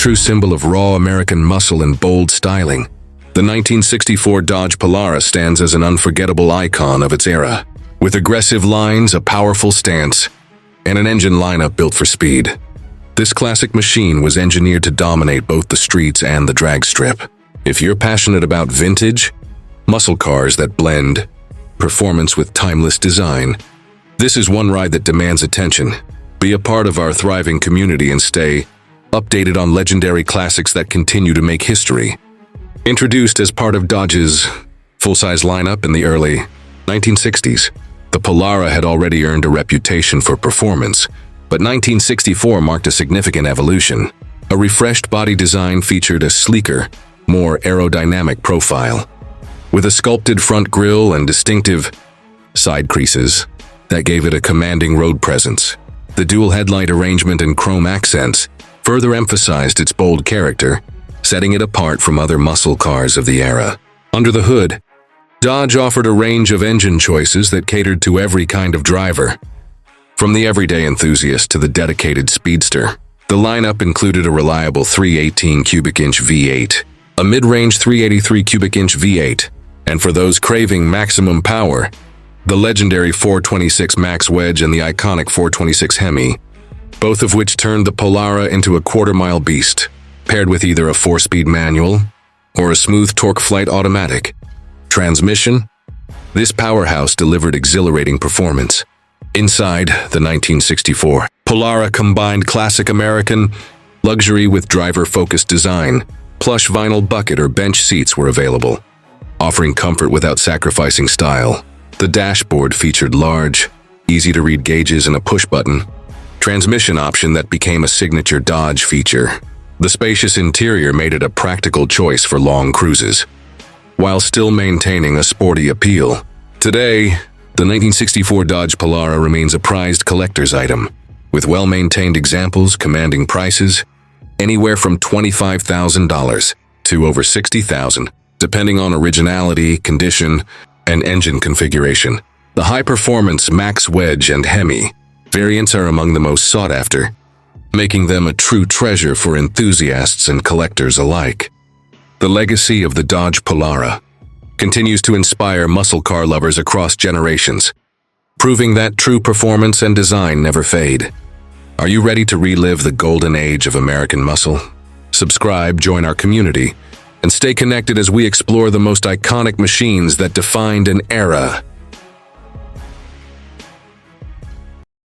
true symbol of raw American muscle and bold styling, the 1964 Dodge Polara stands as an unforgettable icon of its era, with aggressive lines, a powerful stance, and an engine lineup built for speed. This classic machine was engineered to dominate both the streets and the drag strip. If you're passionate about vintage, muscle cars that blend performance with timeless design, this is one ride that demands attention. Be a part of our thriving community and stay updated on legendary classics that continue to make history. Introduced as part of Dodge's full-size lineup in the early 1960s, the Polara had already earned a reputation for performance, but 1964 marked a significant evolution. A refreshed body design featured a sleeker, more aerodynamic profile, with a sculpted front grille and distinctive side creases that gave it a commanding road presence. The dual headlight arrangement and chrome accents further emphasized its bold character, setting it apart from other muscle cars of the era. Under the hood, Dodge offered a range of engine choices that catered to every kind of driver. From the everyday enthusiast to the dedicated speedster, the lineup included a reliable 318 cubic inch V8, a mid-range 383 cubic inch V8, and for those craving maximum power, the legendary 426 Max Wedge and the iconic 426 HEMI, both of which turned the Polara into a quarter-mile beast, paired with either a 4-speed manual or a smooth torque flight automatic transmission. This powerhouse delivered exhilarating performance. Inside the 1964 Polara combined classic American luxury with driver-focused design. Plush vinyl bucket or bench seats were available, offering comfort without sacrificing style. The dashboard featured large, easy-to-read gauges and a push-button transmission option that became a signature Dodge feature. The spacious interior made it a practical choice for long cruises, while still maintaining a sporty appeal. Today, the 1964 Dodge Polara remains a prized collector's item, with well-maintained examples commanding prices anywhere from $25,000 to over $60,000, depending on originality, condition, and engine configuration. The high-performance Max Wedge and HEMI variants are among the most sought after, making them a true treasure for enthusiasts and collectors alike. The legacy of the Dodge Polara continues to inspire muscle car lovers across generations, proving that true performance and design never fade. Are you ready to relive the golden age of American muscle? Subscribe, join our community, and stay connected as we explore the most iconic machines that defined an era.